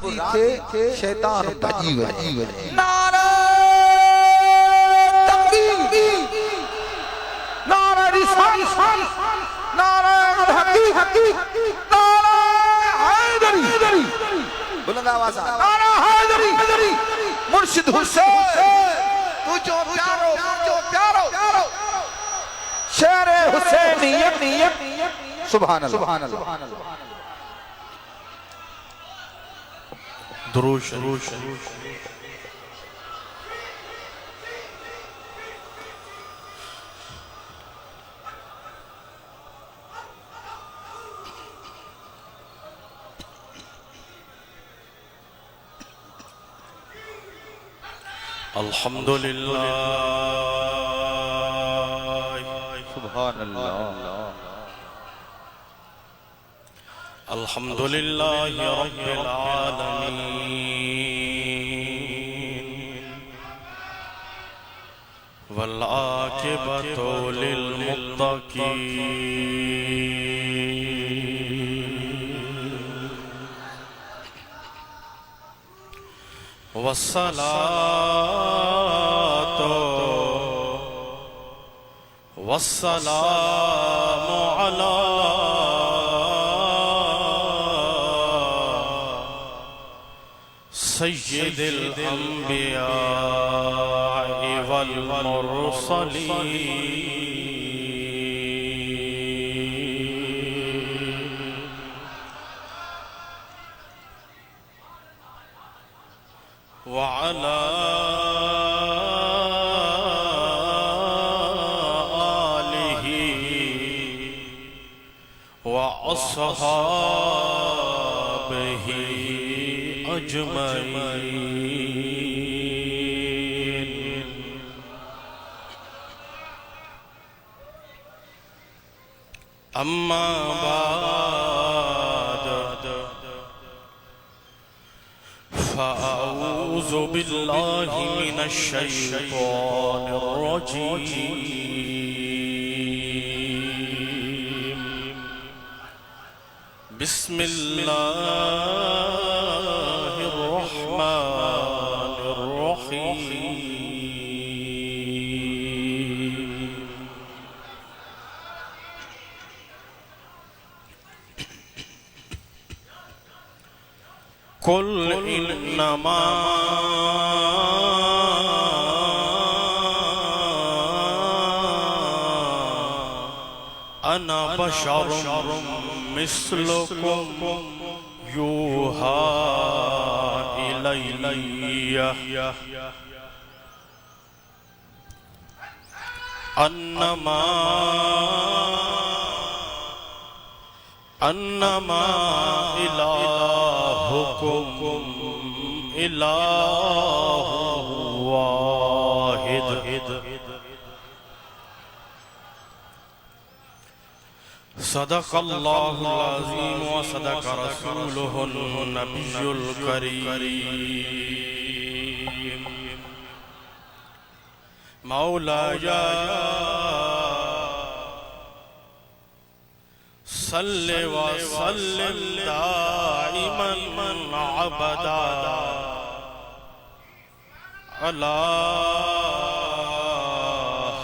راضی تھے شیطان بھجی وجی نعرہ تکبیر، نعرہ رسالت، نعرہ حقیقت، نعرہ حیدری، بلند آواز نعرہ حیدری، مرشد حسین تجھو پیارو شیر حسینیت، سبحان اللہ درود شریف الحمدللہ سبحان اللہ الحمدللہ رب العالمین والعاقبۃ للمتقین والسلام علی سید الانبیاء والمرسلین وعلى آله وأصحابه أجمعين أما بعد فأعوذ بالله من الشيطان الرجيم بسم الله الرحمن الرحيم قل إنما أنا بشر مثلكم يوحى إلي أنما إلهكم إله واحد صدق الله العظيم وصدق رسوله النبي الكريم مولاي صل وسلم دائما ابدا على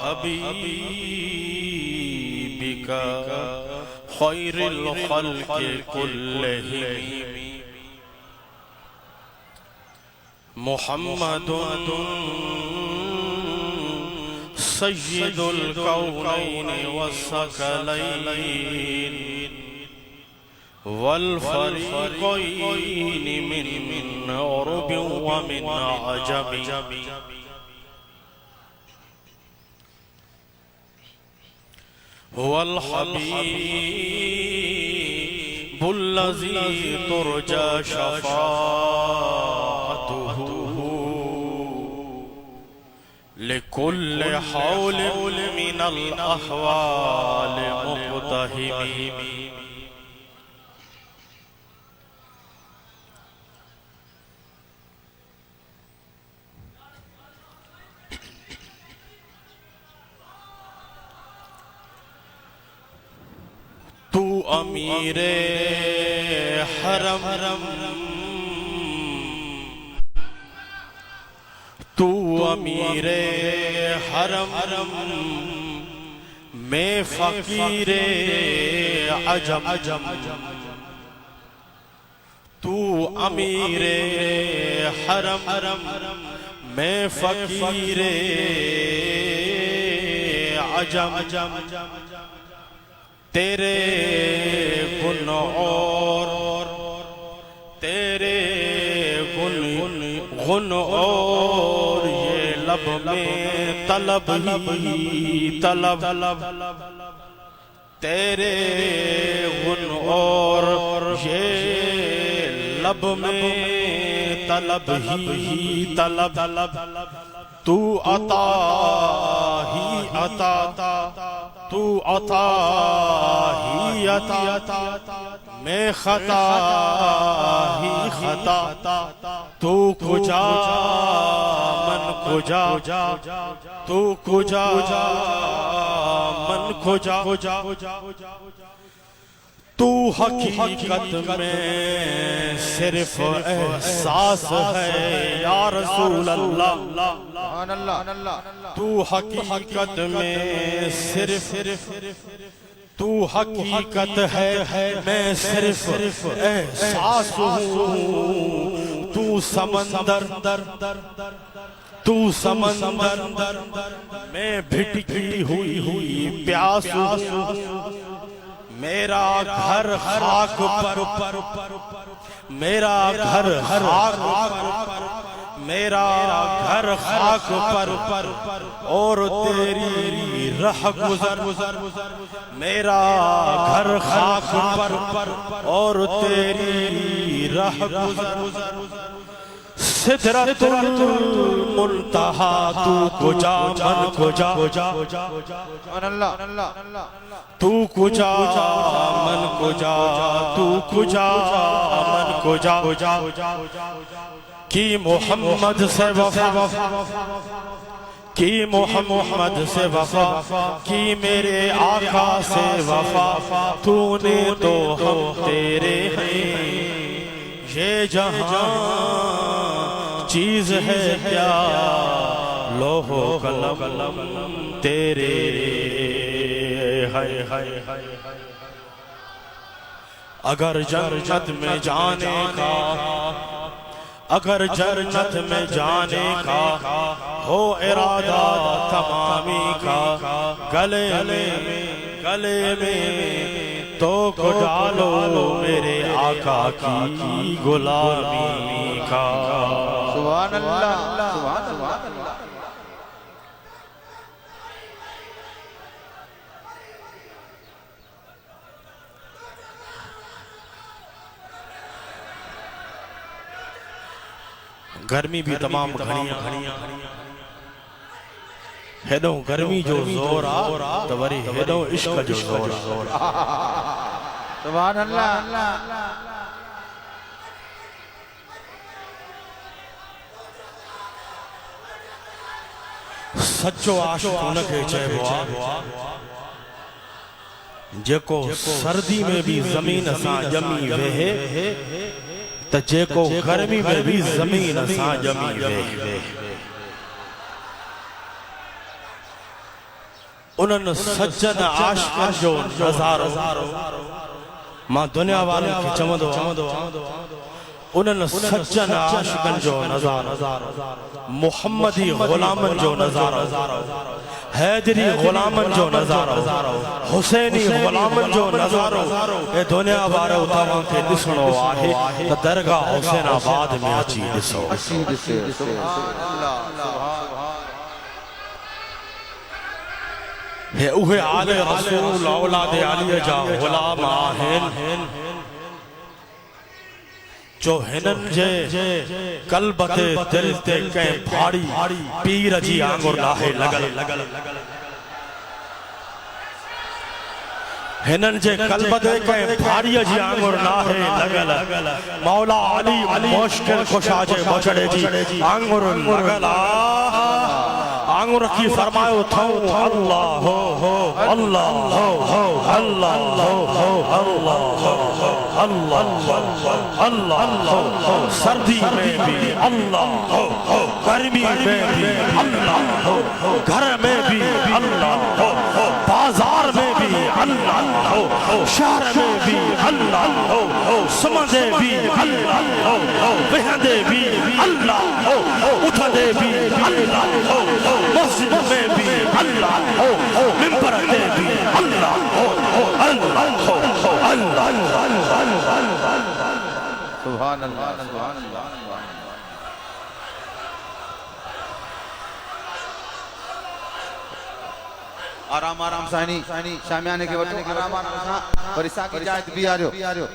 حبيبك خير الخلق كلهم محمد سيد الكونين والثقلين والفريقين من عرب ومن عجم هو الحبيب الذي ترجى شفاعته لكل حول من الأحوال مقتحم تو امیر حرم تو امیر حرم میں فقیر عجم تو امیر حرم میں فقیر عجم تیرے گن اور تیرے گن اور یہ لب میں طلب ہی طلب تیرے گن اور یہ لب میں طلب ہی طلب تو عطا ہی عطا تو عطا ہی عطا میں خطا ہی خطا تو کجا من کجا تو کجا من کجا تو حقیقت میں صرف احساس ہے یا رسول اللہ تو حقیقت میں صرف تو حقیقت ہے میں صرف احساس ہوں تو سمندر میں بھٹکی ہوئی پیاس میرا گھر خاک پر میرا گھر خاک پر اور تیری رہ گزر میرا گھر خاک پر اور تیری رہ گزر سدرت المنتہا تو کجا من کجا تو کجا من کجا تو کجا من کجا کی محمد سے وفا کی محمد سے وفا کی میرے آقا سے وفا تو نے تو ہم تیرے ہیں یہ جہاں چیز ہے کیا لوح و قلم تیرے اگر جنت میں جانے کا اگر جنت میں جانے کا ہو ارادہ تمامی کا گلے میں تو کو ڈالو میرے آقا کی غلامی کا سبحان اللہ سبحان اللہ گرمی بھی تمام گھڑیاں ہیڈوں گرمی جو زور آ توری ہیڈوں عشق جو زور سبحان اللہ سچو عاشق انکے چیبوا جے کو سردی میں بھی زمین اساں جمی وے تا جے کو گرمی میں بھی زمین اساں جمی وے انہوں سجن عاشقن جو نظارو ماں دنیا والے کی چمدو انہوں سجن عاشقن جو نظارو محمدی غلامن جو نظارو حیدری غلامن جو نظارو حسینی غلامن جو نظارو اے دنیا والے اتاواں کے دسنو آہے تا درگاہ حسین آباد میں اچھی دسو ہے اوہے آل رسول اولاد علی جا غلام آہن جو ہنن جے قلبت دل تے کہیں بھاڑی پیر جی آنگر لاہے لگل ہنن جے قلبت کہیں بھاڑی جی آنگر لاہے لگل مولا علی مشکل خوشا جے بچڑے جی آنگر لگل آنگو رکھی فرمائے تھاؤں اللہ اللہ اللہ اللہ اللہ سردی میں بھی اللہ گرمی میں بھی اللہ گھر میں بھی اللہ بازار میں بھی اللہ شہر میں بھی اللہ سمندے بھی اللہ بہندے بھی اللہ اٹھدے بھی اللہ مسجد میں بھی اللہ ممبر میں بھی اللہ اللہ سبحان اللہ سبحان اللہ آرام آرام سائنی شامیانے کے وقت آرام آرام ورسا کی جائت بھی آ رہو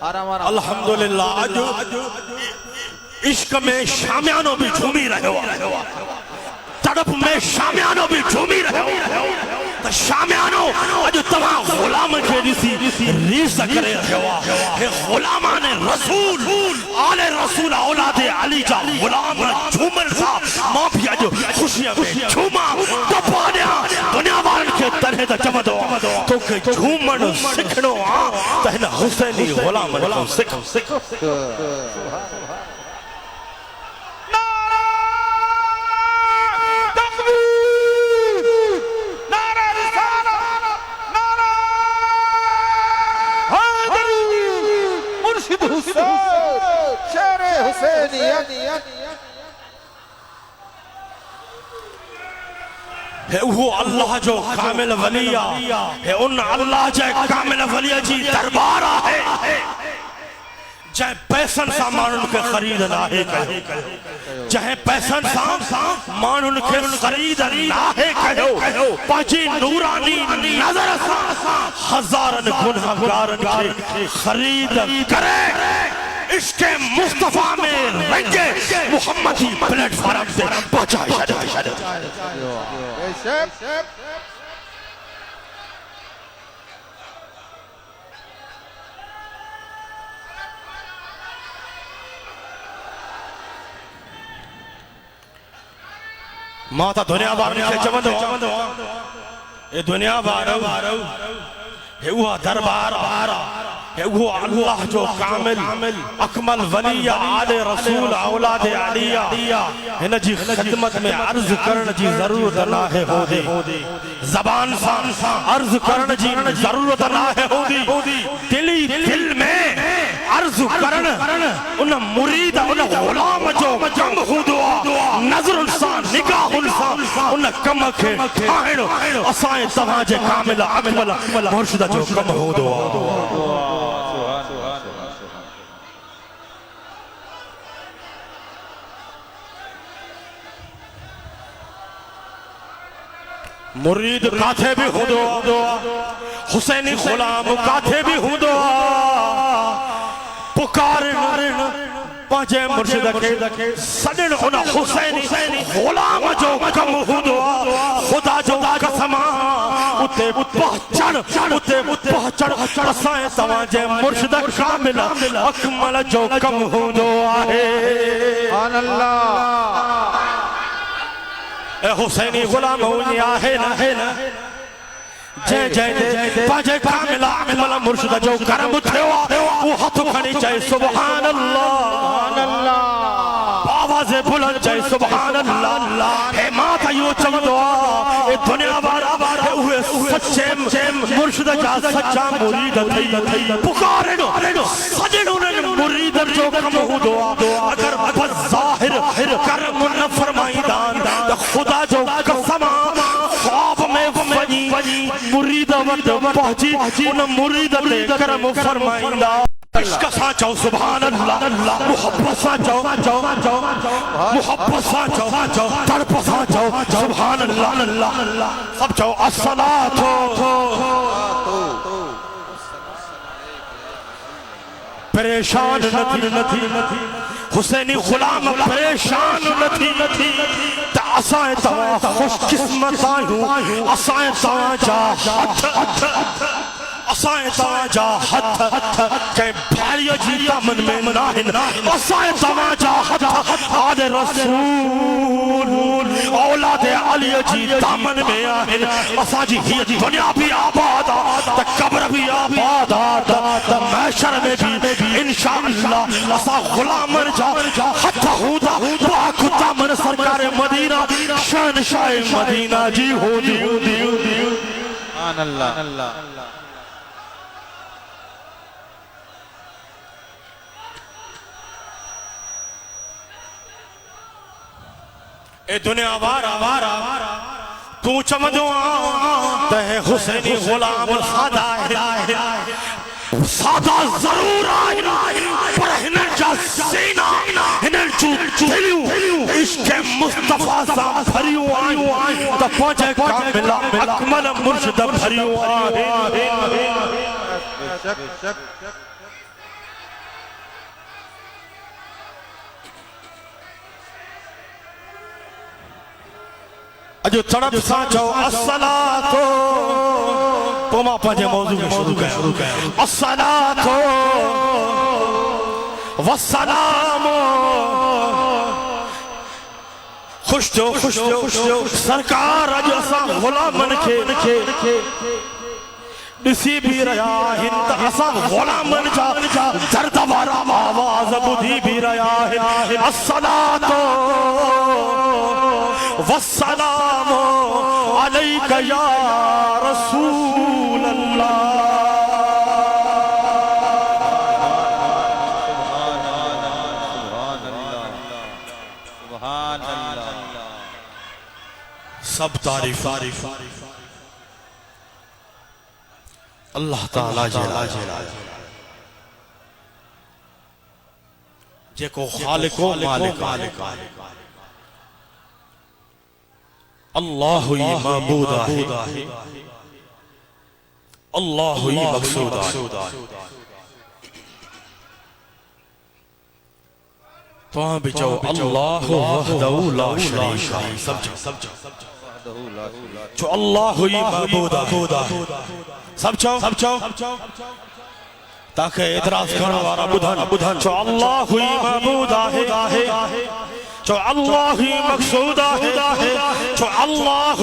آرام آرام الحمدللہ آج عشق میں شامیانوں بھی جھومی رہے ہو تڑپ میں شامیانوں بھی جھومی رہے ہو تو شامیانوں آج تمام غلام کے جیسی ریس کرے رہے ہو غلامان رسول آل رسول اولاد علی جا غلام جھومن سا ماں بھی آج خوشیاں میں جھوما تو پانیا دنیا والن کے طرح دا جمدو تو کہ جھومن سکھنو تو ہن حسینی غلام کو سکھ شیر حسینیت ہے وہ اللہ جو کامل ولیہ ہے ان اللہ جائے کامل ولیہ جی دربارہ ہے جائے پیسن سا مانن کے خرید ناہے کہو جائے پیسن سا مانن کے خرید ناہے کہو پاچی نورانی نظر سا ہزارن گنہگارن کے خرید کرے عشق مصطفیٰ میں رنگے محمدی پلیٹ فارم سے پہنچائے شد ماتا دنیا بارن کے چمندو اے دنیا بارو ہے وہ دربار ہے وہ اللہ جو کامل اکمل ولی آل رسول اولاد علیہ ہن جی خدمت میں عرض کرن جی ضرورت نہ ہے ہو دی زبان سا عرض کرن جی ضرورت نہ ہے ہو دی دل میں عرض کرن ان مرید ان غلام جو کم ہو دعا نظر انسان نگاہ انسان ان کم کے کھائنو اسائیں تماجے کامل اکمل مرشدہ جو کم ہو دعا مرید کاتھے بھی ہوں دعا حسینی غلام کاتھے بھی ہوں دعا پکارن پانچے مرشد کے سنن انہ حسینی غلام جو کم ہوں دعا خدا جو قسمہ اتے پہچن اسائیں تواجے مرشد کامل اکمل جو کم ہوں دعا ہے سبحان اللہ اے حسینی غلام ہونی آہے نا جے پاجے کامل اکمل مرشد جو کرم تھیوا وہ ہاتھ کھنی چاہے سبحان اللہ آواز بلند چاہے سبحان اللہ اے ماتا یوں چمدوا اے دنیا بارا اے اوہ سچے مرشد جا سچا مرید تھی پکارنو سجنون مرید جو کم ہو دعا اگر بس ظاہر کرم نہ فرمائی دان خدا جو قسمہ خواب میں فنی مرید وقت پہنچی ان مرید لے کرم فرمائی دان عشق سا چاو سبحان اللہ محبت سا چاو محبت سا چاو تڑپ سا چاو سبحان اللہ سب چاو الصلاة پریشان نتھی حسینی غلام پریشان نتھی تا اسائیں توا خوش قسمت آئیوں اسائیں توا جا اسائیں تواجا ہتھ کہ بھائی جی دامن میں ناہن اسائیں تواجا ہتھ آل رسول اولاد علی جی دامن میں آہن اساں جی ہی دنیا بھی آباد تا قبر بھی آباد تا محشر میں بھی انشاءاللہ اساں غلامن جا ہتھ ہودا پاک دامن سرکار مدینہ شہنشاہ مدینہ جی ہو دی سبحان اللہ اے دنیا وارا تو چمدو تے حسینی غلام سادہ ہے سادہ ضرور آئے پر ہنن جا سینہ ہنن دلیو عشق مصطفیٰ سام بھریو آئے تا پانچے کاملہ اکمل مرشد بھریو آئے اجو تڑپ سانچو الصلاة تو ماں پانچے موضوع میں شروع کریں الصلاة والسلام خوش جو سرکار اجو اساں غلامن کے نسی بھی رہا ہند اساں غلامن جا درد وارا آواز بدھی بھی رہا ہے الصلاة والسلام علیک یا رسول اللہ سبحان اللہ سب تعریف اللہ تعالیٰ جلال جے کو خالق و مالک اللہ ہی معبود ہے اللہ ہی مقصود ہے تو ہاں بچو اللہ وحدہ لا شریک ہے سمجھو جو اللہ ہی معبود ہے سمجھو تاکہ اعتراض کرنے والا بدھن جو اللہ ہی معبود ہے جو اللہ ہی مقصود ہے جو اللہ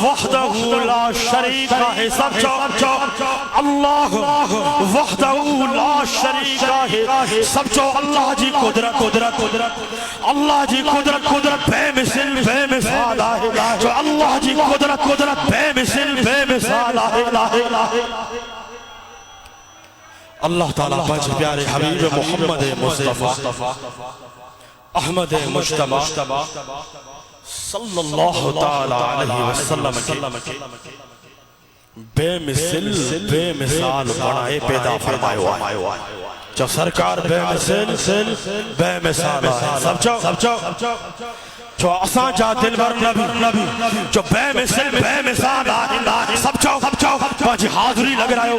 وحدہ لا شریک ہے سمجھو اللہ وحدہ لا شریک ہے سمجھو اللہ جی قدرت اللہ جی قدرت بے مثال ہے جو اللہ جی قدرت بے مثال ہے اللہ تعالیٰ پانچ پیارے حبیب محمد مصطفیٰ احمد مجتبہ صلی اللہ تعالیٰ علیہ وسلم کے بے مثال بڑھائے پیدا فرمائے ہوئے جو سرکار بے مثال ہے سمجھو جو اساں جا دلبر نبی جو بے مثال ہے سمجھو باجی حاضری لگ رہا ہو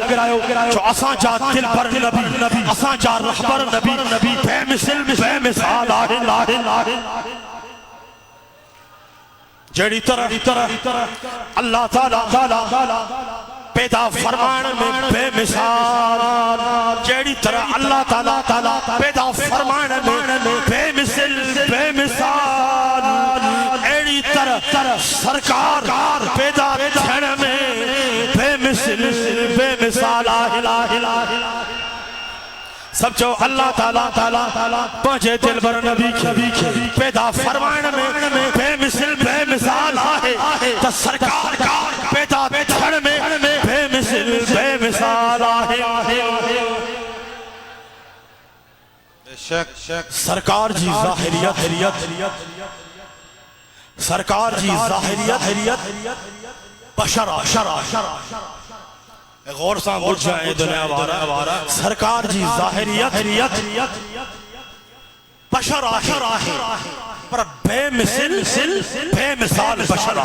جو اساں جا دلبر نبی اساں جا رہبر نبی بے مثال ہے جڑی طرح اللہ تعالیٰ پیدا فرمان میں بے مثال جڑی طرح اللہ تعالیٰ پیدا فرمان میں بے مثال ایڑی طرح سرکار پیدا تھن میں بے مثال سمجھو اللہ تعالیٰ پانچے دلبر نبی کے پیدا فرمان میں بے مثال ہے تو سرکار پیدا تھن میں بے مثال ہے سرکار جی ظاہریت بشر غور سان بڑھ جائے دنیا وارا سرکار جی ظاہریت بشر آہے پر بے مثال بشر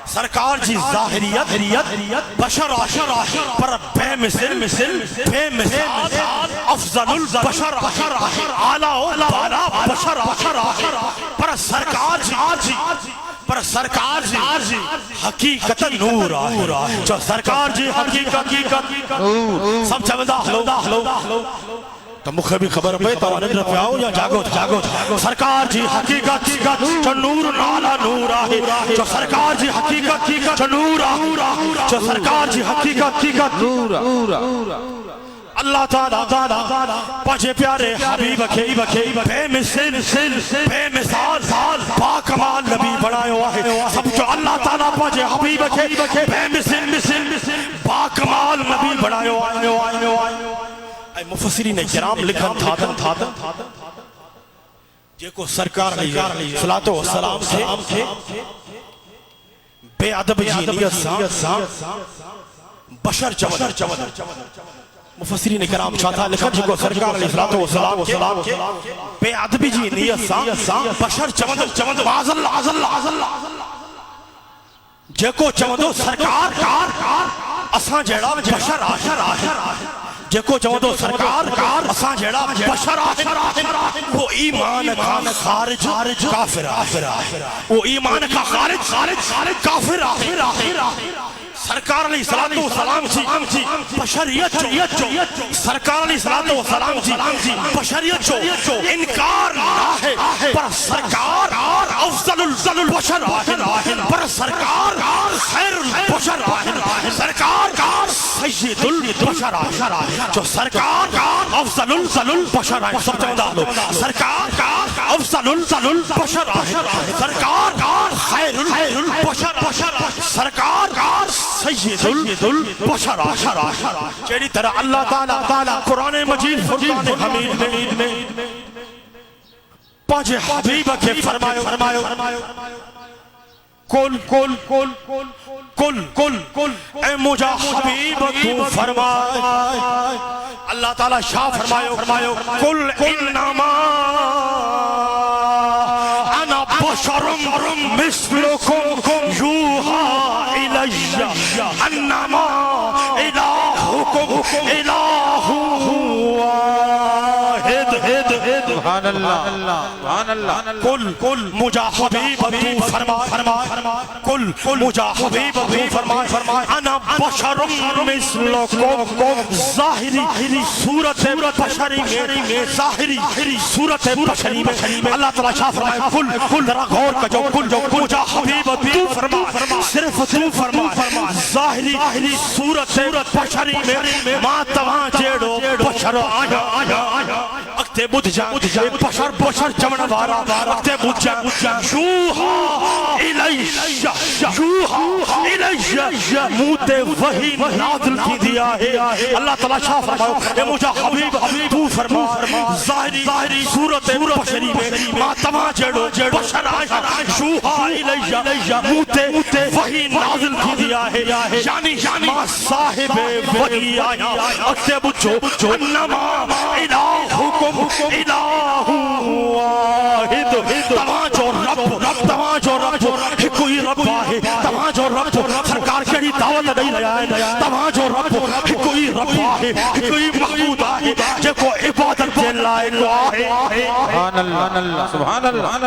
سرکار جی ظاہریت بشر آہے پر بے مثال افضل البشر اعلیٰ بالا بشر پر سرکار جی پر سرکار جی حقیقت نور آئے جو سرکار جی حقیقت نور سب چمدہ ہلو تو مکھے بھی خبر پہ تو نظر پہ آؤ یا جاگو سرکار جی حقیقت جو نور نالا نور آئے جو سرکار جی حقیقت جو نور آئے جو سرکار جی حقیقت نور اللہ تعالیٰ پانچے پیارے حبیب کے بے مثال پاکمال نبی بنائے ہے سب جو اللہ تعالیٰ پانچے حبیب کے بے مثال پاکمال نبی بنائے ہے مفسرین کرام لکھن تھا جے کو سرکار علیہ السلام سے بے ادب جی نیت سان بشر چمد مفسرین کرام چاہتا لکھن جے کو سرکار علیہ السلام بے ادب جی نیت سان بشر چمد معاذ اللہ جے کو چمدو سرکار اساں جیڑا بشر جے کو چمدو سرکار اساں جیڑا بشر وہ ایمان کا خارج کافر وہ ایمان کا خارج کافر سرکار علیہ السلام جی بشریت جو سرکار علیہ السلام جی بشریت جو انکار نہ ہے پر سرکار افضل البشر پر سرکار خیر البشر سرکار سید البشر جو سرکار افضل البشر سب چمدہ لو سرکار افضل البشر سرکار خیر البشر سرکار سید البشر جیڑی طرح اللہ تعالیٰ قرآن مجید فرقان حمید میں پانچ حبیب کے فرمایو کل اے مجھا حبیب تو فرمائے اللہ تعالیٰ شاہ فرمایو کل انما انا بشر مثلکم یوحا الی انما الہکم الہ واحد سبحان اللہ کل مجھا حبیب تو فرمائے کل مجھا حبیب تو فرمائے انا بشر مثلکم ظاہری صورت بشری میں ظاہری صورت بشری میں اللہ تعالیٰ شاہ فرمائے کل ذرا غور کا جو مجھا حبیب تو فرمائے صرف تو فرمائے ظاہری صورت بشری میں ماں تمہاں جیڑو بشر آیا اکتے بدھ جان بشر چمن وارا اکتے بدھ جان یوحا الیہ موتے وحی نازل کی دیا ہے اللہ تعالیٰ شاہ فرماؤ اے مجھا حبیب تو فرمائے ظاہری صورت بشری میں ماں تمہاں جیڑو بشر آیا یوحا الیہ موتے وحی نازل کی دیا ہے یعنی ماں صاحب وحی آیا اکتے بدھ جو انما الہکم الہ واحد تمہاں جو رب کوئی رب ہے تمہاں جو رب سرکار کیڑی دعوت نہیں لیا ہے تمہاں جو رب کوئی رب ہے کوئی معبود ہے جے کو عبادت دے لائق ہے سبحان اللہ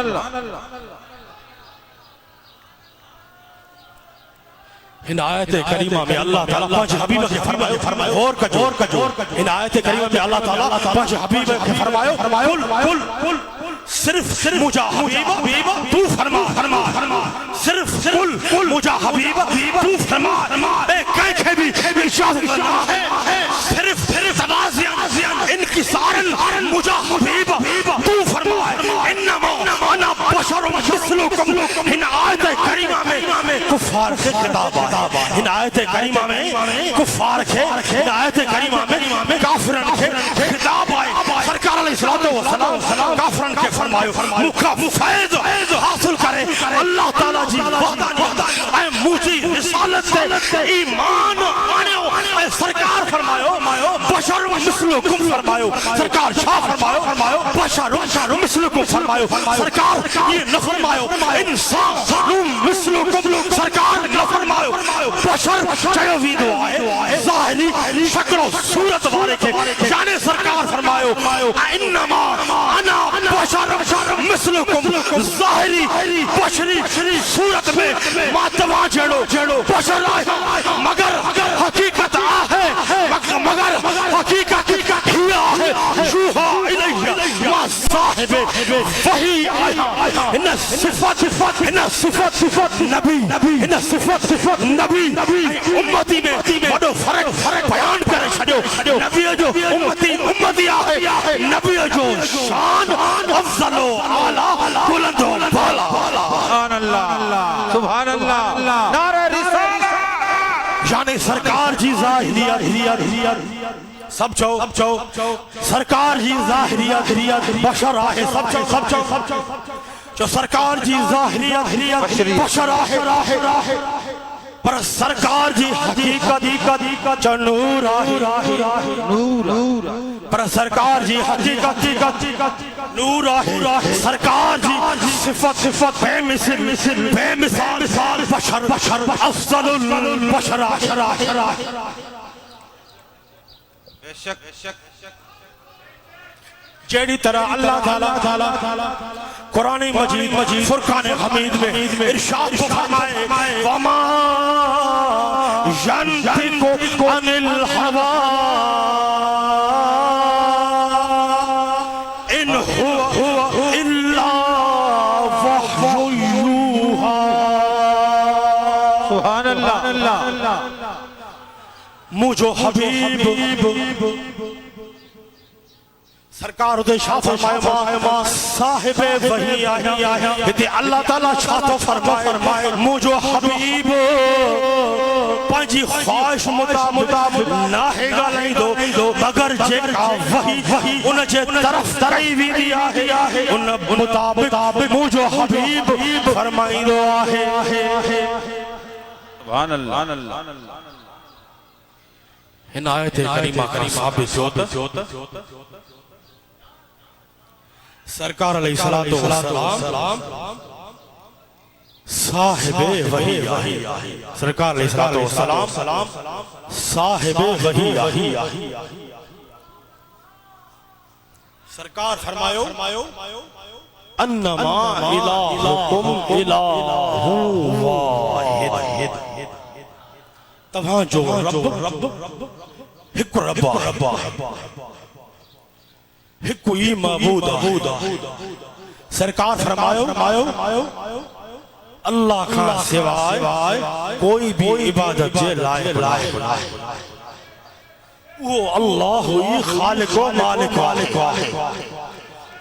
ان آیت کریمہ میں اللہ تعالیٰ پانچ حبیب کے فرمائے غور کا جو ان آیت کریمہ میں اللہ تعالیٰ پانچ حبیب کے فرمائے کل صرف مجھا حبیب تو فرما صرف مجھا حبیب تو فرما اے کہیں بھی اجازت نہ ہے صرف تنازیاں انکسارن مجھا حبیب تو فرمائے انما انا بشر مثلکم ان آیت کریمہ میں کفار کے خطاب ان آیت کریمہ میں کفار کے ان آیت کریمہ میں کافرن کے خطاب آئے سرکار علیہ السلام کافرن کے فرمائے فیض حاصل کرے اللہ تعالیٰ جی وحدانیت اے مجھے رسالت سے ایمان آنیو اے سرکار فرمائیو بشر مثلکم فرمائیو سرکار شاہ فرمائیو بشر مثلکم فرمائیو سرکار یہ نہ فرمائیو انسان مثلکم سرکار نہ فرمائیو بشر چاہیے دعائے ظاہری شکل و صورت والے کے یعنی سرکار فرمائیو انما انا بشر مثلکم ظاہری بشری صورت میں ماتوا جڑو بشر آئے مگر حقیقت آہے مگر حقیقت ہی آہے یوحا الیہ ما صاحب وحی آیا ان صفت نبی ان صفت نبی امتی میں بڑو فرق بیان کرے چھڑیو نبی جو امتی آہے نبی جو شان افضل و اعلی بلند و بالا سبحان اللہ سبحان اللہ نعرہ رسالت یعنی سرکار جی ظاہریت سب چو سرکار جی ظاہریت بشر آہے سب چو جو سرکار جی ظاہریت بشر آہے پر سرکار جی حقیقت چو نور آہے پر سرکار جی حقیقت نور آہے سرکار جی صفت بے مثال بشر افضل البشر آہے بے شک جیڑی طرح اللہ تعالی قرآن مجید فرقان حمید میں ارشاد فرمائے وما ينطق عن الهوى ان هو الا وحی یوحی سبحان اللہ مجھو حبیب سرکار دے شاہ فرمائے ما صاحب وحی آیا تے اللہ تعالیٰ شاہ تو فرمائے مجھو حبیب پانچی خواہش مطابق ناہے گا نہیں دو مگر جے کا وحی ان جے طرف تریوی دیا ہے ان مطابق مجھو حبیب فرمائی دو آہے سبحان اللہ ان آیت کریمہ کا ثابت ہوتا سرکار علیہ السلام صاحب وحی آہی سرکار علیہ السلام صاحب وحی آہی سرکار فرمایو انما الہکم الہ واحد تبہاں جو رب ہک ربا کوئی معبود سرکار فرمایو اللہ کا سوائے کوئی بھی عبادت جے لائق وہ اللہ ہوئی خالق و مالک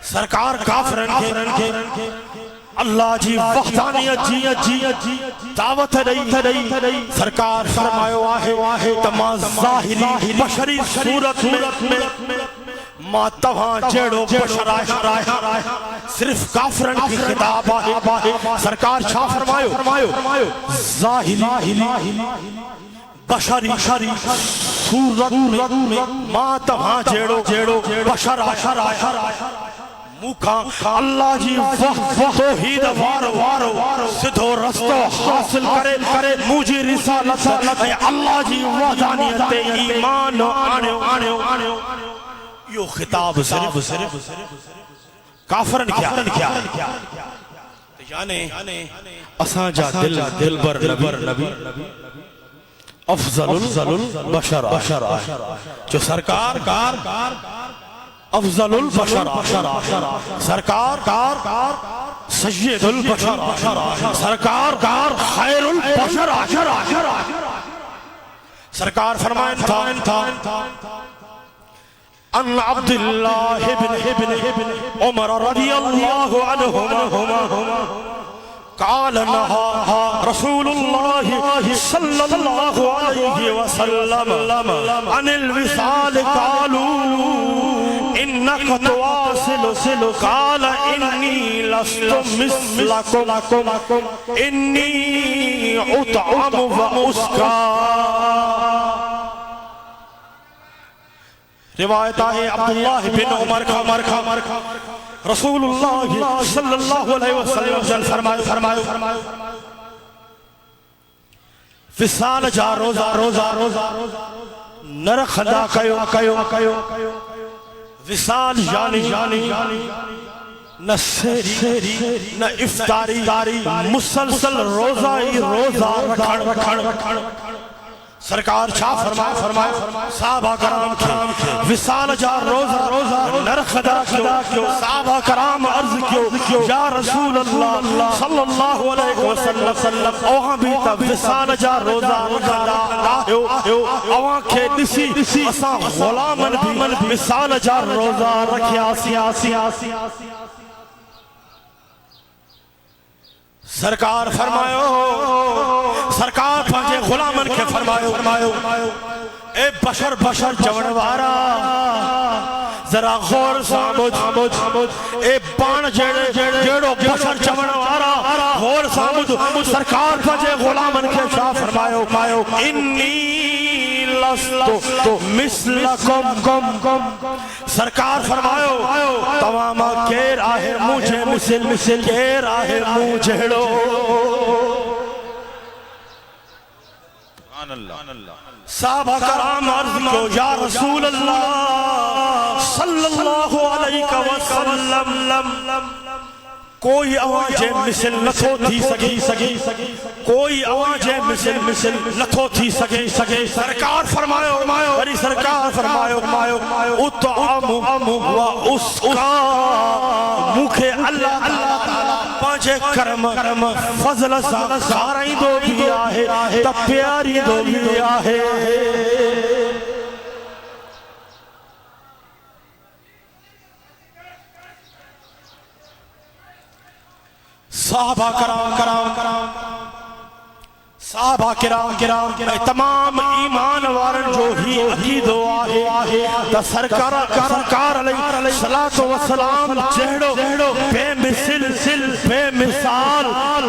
سرکار کافرن کے اللہ جی وحدانیت دعوت رہی سرکار فرمایو آہے تمام ظاہری بشری صورت میں ما تہاں جیڑو بشر آئے صرف کافرن کی خطاب آئے سرکار شاہ فرمایو ظاہری بشری صورت میں ما تہاں جیڑو بشر آئے موکھا اللہ جی توحید وارو سدھو رستو حاصل کرے مجھے رسالت اللہ جی وحدانیت ایمان آنیو یو خطاب صرف کافرن کیا یعنی اساں جا دل بر نبی افضل البشر جو سرکار افضل البشر سرکار سید البشر سرکار خیر البشر سرکار فرمائن تھا ان عبد اللہ ابن عمر رضی اللہ عنہما قال نہا رسول اللہ صلی اللہ علیہ وسلم عن الوصال قالوا انك تواصل قال اني لست مثلكم اني اطعم واسقى روایت ہے عبداللہ بن عمر کا رسول اللہ صلی اللہ علیہ وسلم جل فرمائے وصال جا روزہ نرخدا کیو وصال یعنی نہ سحری نہ افطاری مسلسل روزہ ہی روزہ رکھن سرکار چھا فرمائے صحابہ کرام کی وصال جا روزہ نرخ ادا کیوں صحابہ کرام عرض کیوں یا رسول اللہ صلی اللہ علیہ وسلم اوہاں بھی تا وصال جا روزہ اوہاں کے دسی اساں غلامن بھی وصال جا روزہ رکھیا سی سرکار فرمایو سرکار پانچے غلامن کے فرمایو اے بشر جوڑوارا ذرا غور سامد اے بان جیڑو بشر جوڑوارا غور سامد سرکار پانچے غلامن کے شاہ فرمایو انی لستو مثلکم سرکار فرمایو تماما کیر آہر مجھے مثل کیر آہر مجھڑو صحابہ کرام عرض کو یا رسول اللہ صلی اللہ علیہ وسلم کوئی آواجے مثل نتھو تھی سگی کوئی آواجے مثل نتھو تھی سگے سرکار فرمایو بری سرکار فرمایو اطعام و اسقا مکھے اللہ پانچے کرم فضل سارائیں دو بھی آہے تا پیاری دو بھی آہے صحابہ کرام تمام ایمان وارن جو ہی عقیدو آہے تا سرکار علیہ السلام جہڑو بے مثال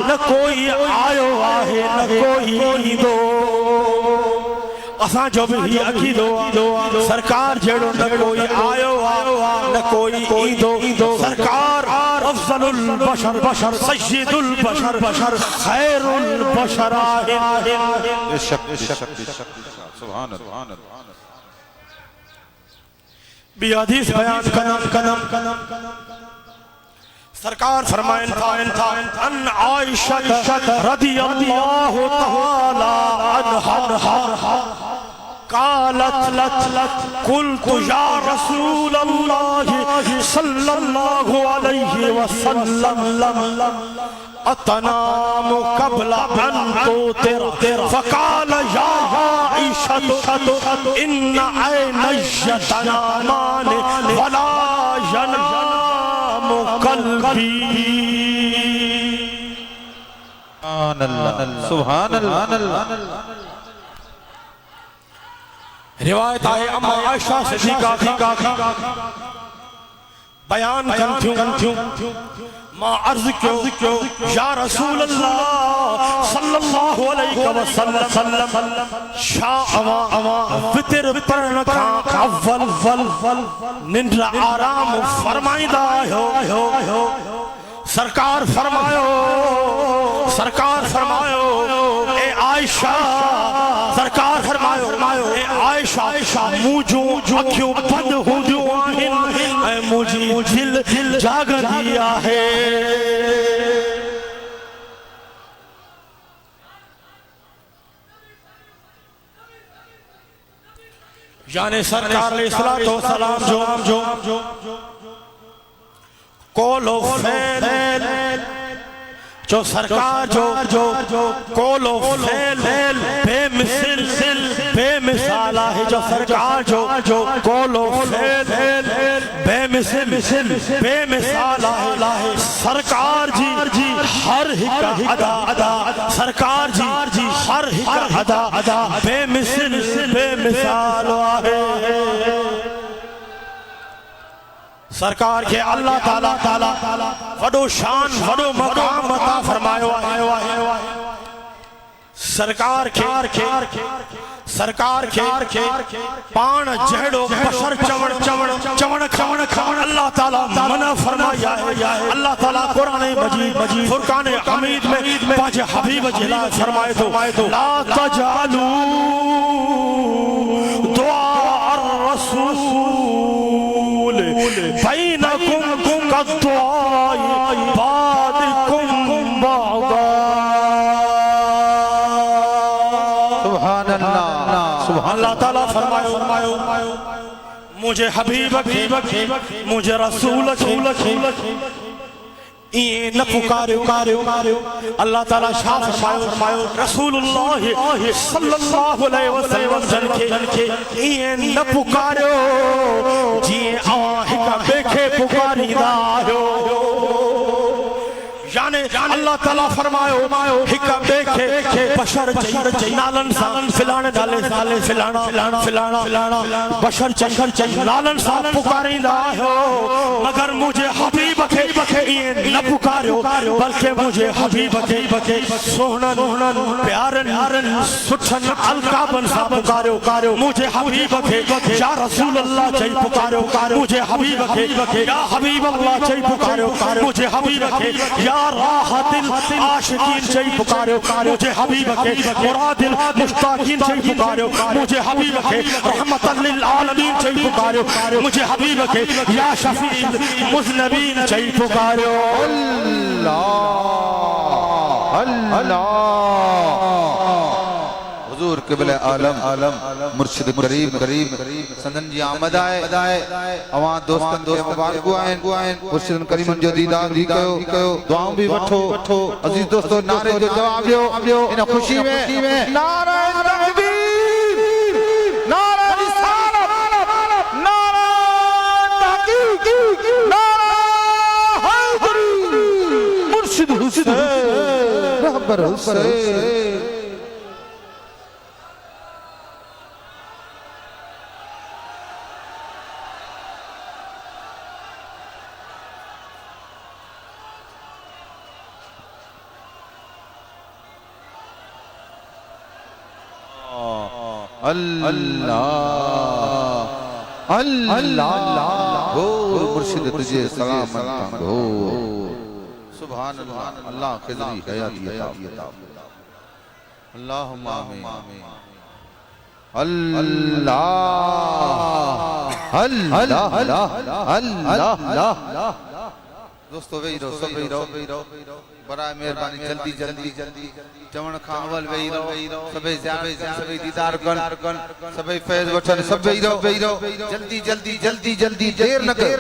نہ کوئی آیو آہے نہ کوئی دو اساں جو بھی عقیدو سرکار جہڑو نہ کوئی آیو نہ کوئی دو سرکار افضل البشر سید البشر خیر البشر سبحان اللہ بھی حدیث بیان کنم سرکار فرمائن تھا ان عائشہ رضی اللہ تعالی عنہا قالت قلت یا رسول اللہ صلی اللہ علیہ وسلم اتنام قبل ان توتر فقال یا عائشہ ان عینی تنامان ولا ینام قلبی سبحان اللہ روایت آئے اما عائشہ صدیقہ بیان کرتیوں ماں عرض کیوں یا رسول اللہ صلی اللہ علیہ وسلم شاہ اما وطر پرن کھا اول نندر آرام فرمائندہ ہو سرکار فرمایو اے عائشہ سرکار فرمایو اے عائشہ موجو اکھیوں بند ہو جو آہن اے مجھے دل جاگ دیا ہے یعنی سرکار علیہ السلام جو قول و فعل جو سرکار جو قول و فعل بے مثال ہے جو سرکار جو قول و فعل بے مثال ہے سرکار جی ہر حق ادا سرکار جی ہر حق ادا بے مثال ہے سرکار کے اللہ تعالیٰ وڈو شان وڈو مقام عطا فرمائے سرکار کے پان جہڑو بشر چون اللہ تعالیٰ منع فرمایا ہے اللہ تعالیٰ قرآن مجید فرقان حمید میں پانچ حبیب جلا فرمائے تو لا تجعلوا دعاء الرسول بینکم کا دعاء اللہ تعالیٰ فرمائے مجھے حبیب کی مجھے رسول کی یہ نہ پکارو اللہ تعالیٰ شاہ فرمائے رسول اللہ صلی اللہ علیہ وسلم جن کے یہ نہ پکارو جی آہ کا بیکھے پکاری دارو یعنی اللہ تعالیٰ فرمائے ہکا بیکھے بشر چاہیے نالن سان فلانے ڈالے فلانا بشر چاہیے نالن سان پکاری دا ہو مگر مجھے حبیب کے یہ نہ پکارو بلکہ مجھے حبیب کے سوہنن پیارن سٹھن القابن سا پکارو مجھے حبیب کے یا رسول اللہ چاہیے پکارو مجھے حبیب کے یا حبیب اللہ چاہیے پکارو مجھے حبیب کے یا راحت العاشقین چاہیے پکارو مجھے حبیب کے مراد المشتاقین چاہیے پکارو مجھے حبیب کے رحمت للعالمین چاہیے پکارو مجھے حبیب کے یا شفیع المذنبین چاہیے پکارو حضور قبل عالم مرشد کریم سندن جی آمد آئے اوان دوستن کے مبارکو آئیں مرشد کریم جو دیدار بھی کہو دعاؤں بھی وٹھو عزیز دوستو نعرے جو جواب دیو انہا خوشی میں نعرہ تکبیر نعرہ رسالت نعرہ تحقیق نعرہ حیدری مرشد حسین رہبر حسین اللہ مرشد تجھے سلام ہو سبحان اللہ اللہ خضری حیاتی عطا اللہم آمین اللہ دوستو وہی رہو برائے مہربانی جلدی چون کھا اول وہی رہو سبھی زیادہ سبھی دیدار کن سبھی فیض وٹھن سبھی رہو جلدی دیر نہ کر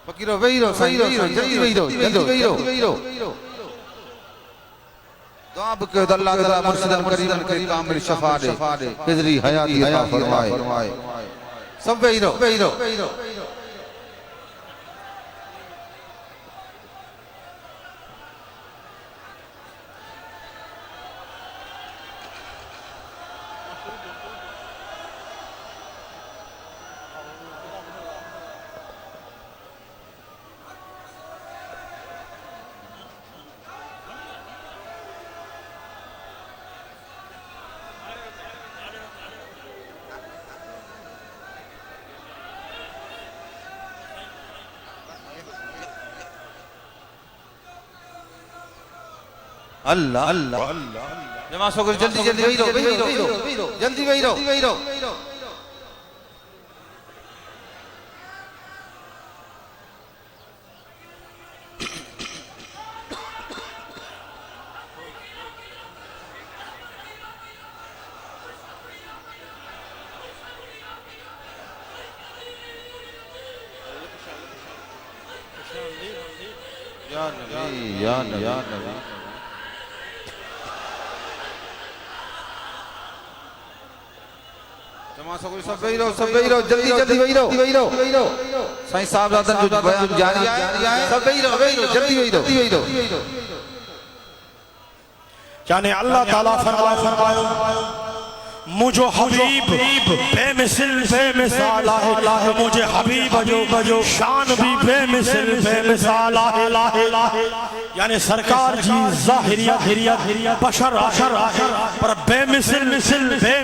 فقیرو وہی رہو جلدی وہی رہو دعا بکر اللہ تعالیٰ مرشد کریم کے کامل شفا دے خضری حیاتی عطا فرمائے سب وہی رہو اللہ جماعت سو کر جلدی وہی رہو جلدی وہی رہو یا نبی سب وہی رہو جلدی وہی رہو سائیں صاحب زادن جو بیان جاری آئے سب وہی رہو جلدی وہی رہو یعنی اللہ تعالیٰ فرمائے مجھو حبیب بے مثال ہے مجھے حبیب جو شان بھی بے مثال ہے یعنی سرکار جی ظاہریت بشر پر بے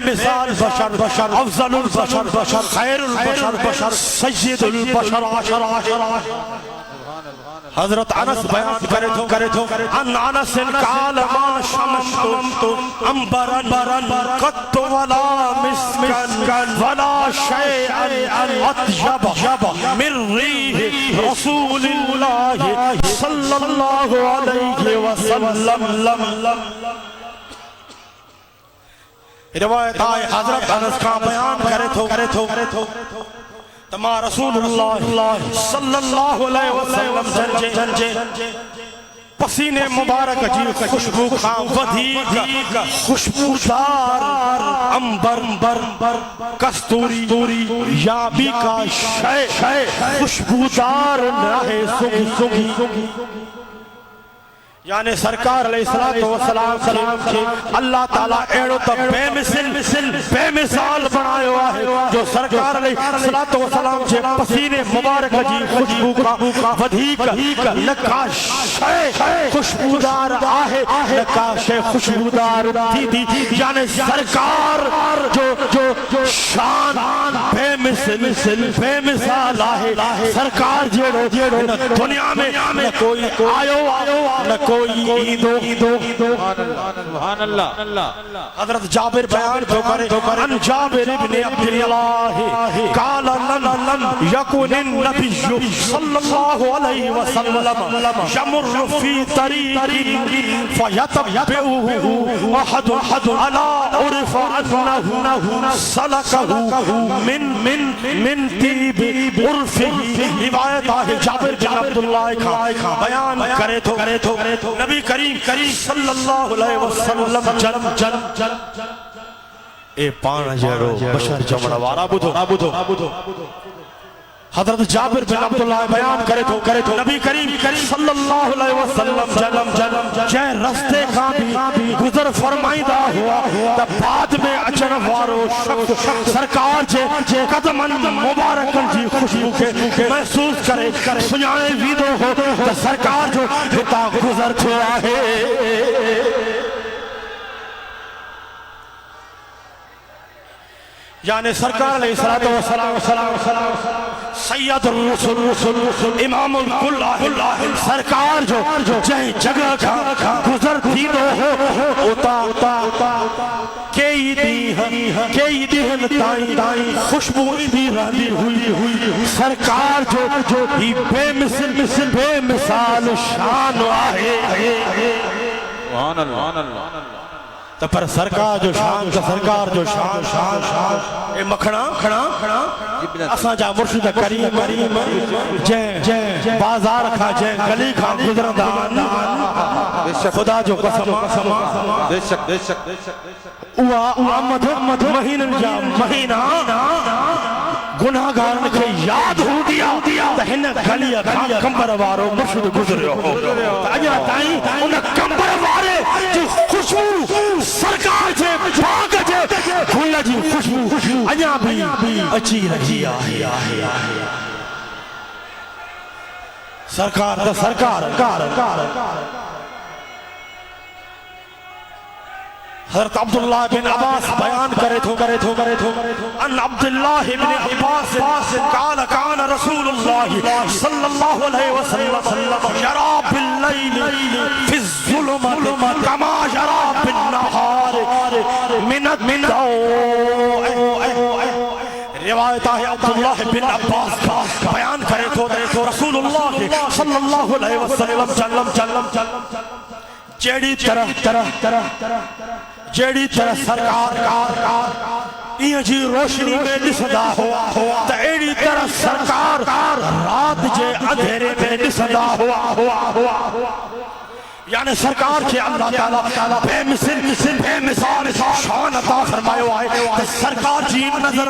مثال بشر افضل البشر خیر البشر سید البشر حضرت انس بیان کرے تھو ان انس قال ما شممت انبرا قط ولا مسكا ولا شيئا اطيب من ريح رسول الله صلى الله عليه وسلم. روایت آئے حضرت انس کا بیان کرے تھو تما رسول اللہ صلی اللہ علیہ وسلم جنجے پسینے مبارک جی خوشبو کھاں ودھیک خوشبودار امبر کستوری یابی کا شے خوشبودار ناہے سگی یعنی سرکار علیہ السلام کے اللہ تعالیٰ ایڑو تا بے مثال بنائے ہے جو سرکار علیہ السلام کے پسینے مبارک جی خوشبو کا ودھیک نکاش خوشبودار آہے نکاش خوشبودار دی یعنی سرکار جو شان بے مثال آہے سرکار جیڑو دنیا میں نہ کوئی آیو نہ کوئی ایدو. سبحان اللہ. حضرت جابر بیان جو کرے ان جابر ابن عبداللہ قال لن یکن النبی صلی اللہ علیہ وسلم یمر فی طریق فیتبعه احد علی عرف انه سلکه من طیب عرفه. روایت ہے جابر بن عبداللہ کا بیان کرے تو نبی کریم صلی اللہ علیہ وسلم جل اے پان جڑو بشر جمڑ وارا بدھو حضرت جابر بن عبداللہ بیان کرے تو نبی کریم صلی اللہ علیہ وسلم جے رستے کا بھی گزر فرمائیدہ ہوا تا بعد میں اچن وارو شخص سرکار جے قدمن مبارکن جی خوشبو کے محسوس کرے سنائے ویدو ہو تا سرکار جو ہتا گزر تھوا ہے. یعنی سرکار علیہ السلام سید الرسول امام الکل سرکار جو جہیں جگہ کا گزر دیدو ہو اوتا کئی دیہن تائیں خوشبو دی رہی ہوئی سرکار جو بے مثال شان آئے. سبحان اللہ. تو پر سرکار جو شان اے مکھنا اساں جا مرشد کریم جے بازار کھا جے گلی کھا گزردان خدا جو قسم بے شک آمد مہینن جا مہینہ گناہگارن کے یاد ہو دیا تہن گلی کھا کمبر وارو مرشد گزریو ہو اجا تائیں انہ کمبر وارے جو خوشبو سرکار جے پاک جے کھولا جی خوشبو اجا بھی اچھی رہی آہی سرکار حضرت عبداللہ بن عباس بیان کرے تھو ان عبداللہ بن عباس قال کان رسول اللہ صلی اللہ علیہ وسلم یرا باللیل فی الظلمت کما یرا بالنہار من الضوء. روایت ہے عبداللہ بن عباس کا بیان کرے تو رسول اللہ صلی اللہ علیہ وسلم جیڑی طرح سرکار یہ جی روشنی میں نسدا ہوا تا ایڑی طرح سرکار رات جے اندھیرے میں نسدا ہوا. یعنی سرکار کے اللہ تعالیٰ بے مثال شان عطا فرمائے ہوئے کہ سرکار جی نظر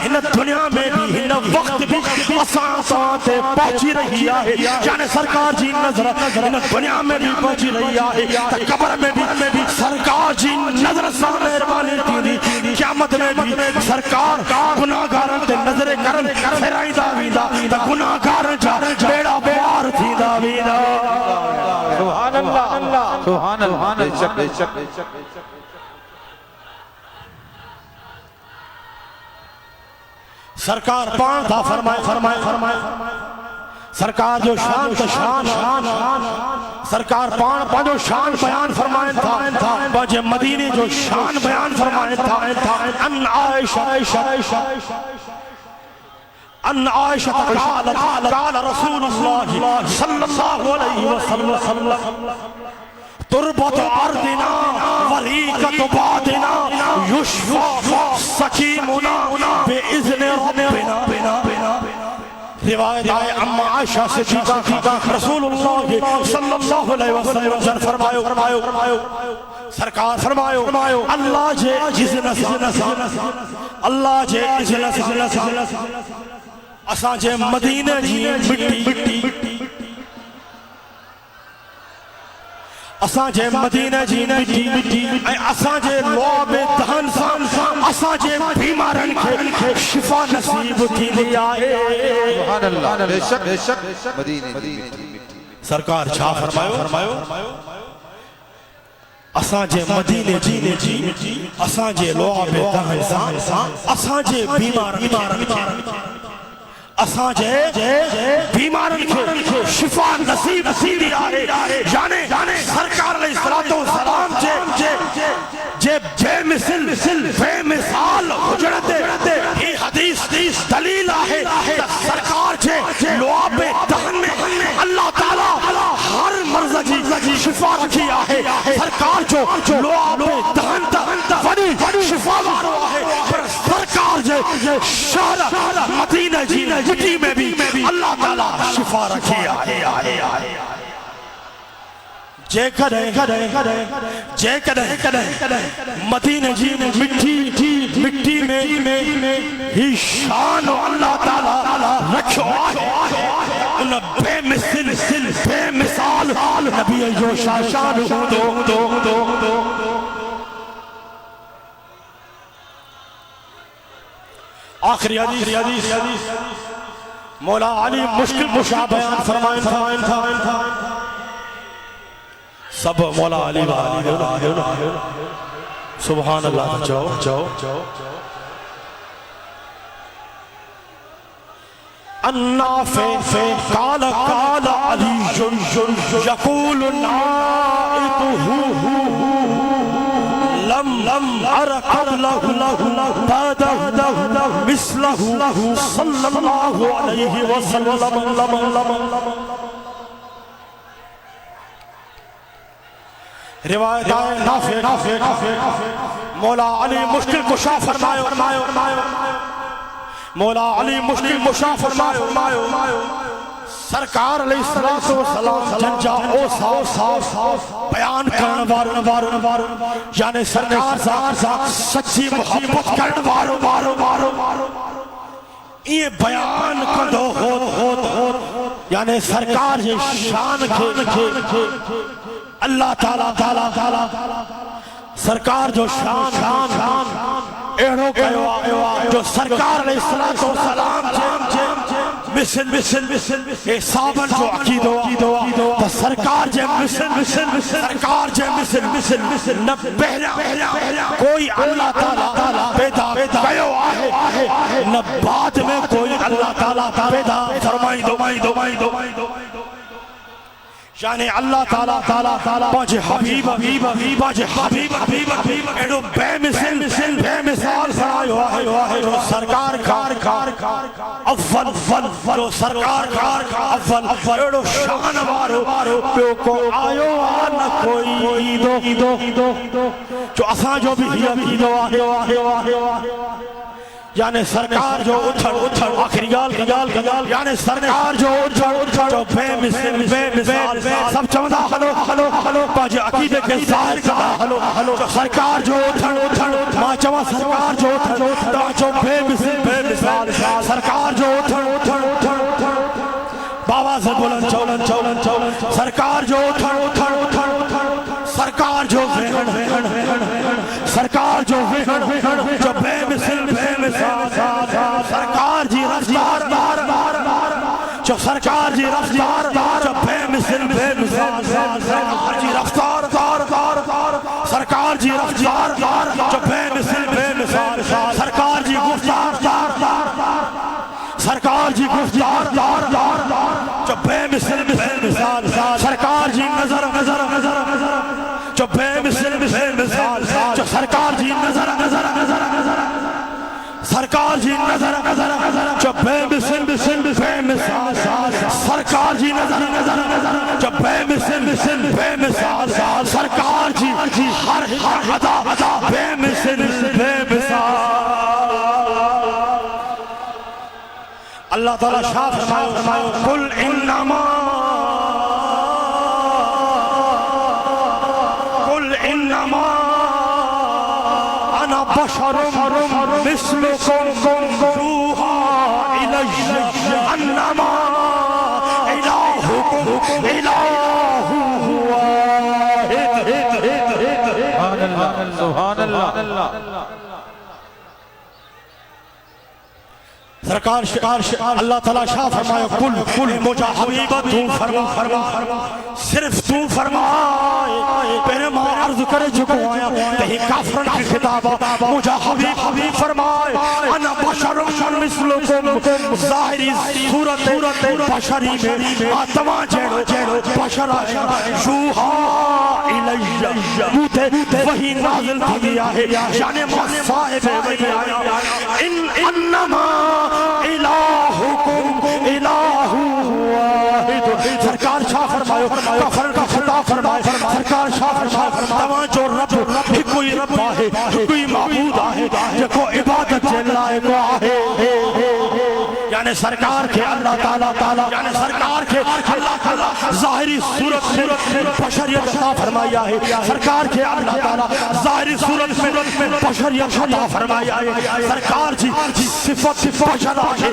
ہن دنیا میں بھی ہن وقت بھی آسان تے پہنچی رہی ہے. یعنی سرکار جی نظر ہن دنیا میں بھی پہنچی رہی ہے قبر میں بھی سرکار جی نظر سا مہربانی تھی قیامت میں بھی سرکار گناہگارن تے نظر کرن پھرائی دا ویدا تا گناہگارن جا بیڑا بوار تھی دا ویدا. سبحان اللہ. بے شک سرکار پان تھا فرمائے سرکار جو شان تو شان سرکار پان پانچو شان بیان فرمائن تھا باجے مدینے جو شان بیان فرمائن تھا ان عائشہ قال رسول اللہ صلی اللہ علیہ وسلم تربت ارضنا ولیکت بادنا یشفى سقیمنا بإذن ربنا روایت آئے اما عائشہ صدیقہ رسول اللہ صلی اللہ علیہ وسلم فرمائے سرکار فرمائے اللہ جے اساں جے مدینہ جی مٹی اساں جے مدینہ جی مٹی اساں جے لعاب دہن اساں جے بیمارن کے شفا نصیب تھی لیا ہے سبحان اللہ بے شک مدینے جی مٹی سرکار چھا فرمائیو اساں جے مدینے جی اساں جے لعاب دہن اساں جے بیمارن اساں جے بیمارن کے شفا نصیب لیا ہے یعنی سرکار علیہ السلام جے بے مثال حجرت یہ حدیث دلیل ہے سرکار جے لعاب دہن میں اللہ تعالی ہر مرض جی شفا رکھیا ہے سرکار جو لعاب دہن وڈی شفا وارو ہے پر سرکار جے شہر مدینہ جی مٹی میں بھی اللہ تعالی شفا رکھیا ہے جے کدے مدینہ جی مٹی میں ہی شان اللہ تعالی رکھو ان بے مثال نبی جو شان دو آخری حدیث مولا علی مشکل مشا بیان فرمائن سب مولا علی سبحان اللہ جاؤ النافع قال علی یقول نائتہ لم ارى قبله بعده مثله صلى الله عليه وسلم روایت آئے نافع مولا علی مشکل کشا فرمائے مولا علی مشکل کشا فرمائے سرکار علیہ السلام جنجا او صاف بیان کرن وارن یعنی سرکار سچی محبت کرن وارو یہ بیان کندو ہوت یعنی سرکار یہ شان کے اللہ تعالی سرکار جو شان ایڑو گئے جو سرکار علیہ السلام مثل اے صابن جو عقیدو تو سرکار جے مثل نہ پہلا کوئی اللہ تعالی پیدا کیو آہے نہ بعد میں کوئی اللہ تعالی پیدا فرمائی دو یعنی اللہ تعالی باجے حبیب ایڈو بے مثال فرائیو ہے جو سرکار اول جو سرکار اول ایڈو شان وارو پیو کو آیو آنا کوئی دو جو اساں جو بھی ہی دو آہے یعنی سرکار جو اٹھڑ آخری گال یعنی سرکار جو اٹھڑ جو بے مثال سب چمدہ ہلو باجے عقیدے کے ظاہر کدا ہلو سرکار جو اٹھڑ ماں چمہ سرکار جو اٹھڑ جو بے مثال سرکار جو اٹھڑ بابا سے بلند چولن سرکار جو اٹھڑ سرکار جو سرکار جو جو بے مثال سرکار جی رفتار جو سرکار جی رفتار جو بے مثال سرکار جی رفتار سرکار جی رفتار جو بے مثال سرکار جی گفتار سرکار جی گفتار سرکار جی نظر جو بے مثل بے مثال سرکار جی نظر جو بے مثل بے مثال سرکار جی ہر ادا بے مثل بے مثال اللہ تعالیٰ شاہ فرمائے قل انما انا بشر مثلكم يوحى الي انما الهكم اله واحد سبحان اللہ سرکار اللہ تعالیٰ شاہ فرمائے قل مجھا حبیبہ تو فرما صرف تو فرمائے پہنے ماں عرض کرے جکو آیا تہی کافرن کی خطابہ مجھا حبیب فرمائے انا بشر مثلکم ظاہری صورت بشری میں آتما جیڑو بشر آیا یوحا الی موتے وہی نازل دیا ہے یعنی ماں صاحب وہی آیا انما الہکم الہ واحد سرکار شاہ فرمائے کفر کا خطاب فرمائے سرکار شاہ فرمائے تمام جو رب ہی کوئی رب آئے کوئی معبود آئے جکو عبادت چلائے کو آئے یعنی سرکار کے اللہ تعالیٰ یعنی سرکار کے اللہ تعالیٰ ظاہری صورت بشریت عطا فرمایا ہے سرکار کے اللہ تعالیٰ ظاہری صورت میں بشریت عطا فرمایا ہے سرکار جی صفت بشرا ہے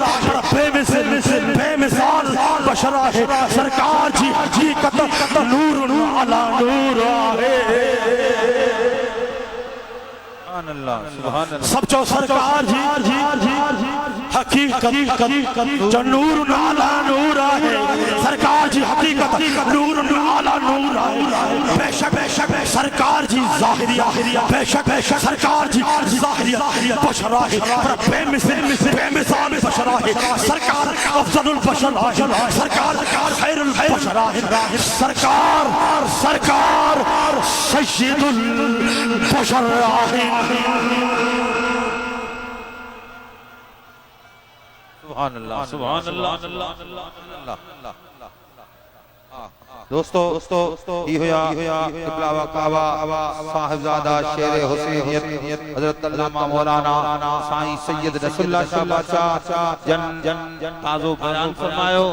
بے مثال بشرا ہے سرکار جی حقیقت نور علی نور ہے سب جو سرکار جی حقیقت جو نور علی نور ہے سرکار جی حقیقت نور علی نور ہے بے شک سرکار جی ظاہریہ بے شک سرکار جی ظاہریہ بشرا ہے بے مثال بشرا ہے سرکار افضل البشر ہے سرکار خیر البشر ہے سرکار سید البشر ہے سبحان اللہ دوستو یہ ہویا قبلہ و کعبہ صاحبزادہ شیر حسینیت حضرت علامہ مولانا سائیں سید رسول اللہ شاہ بادشاہ جن تازو بیان فرمایو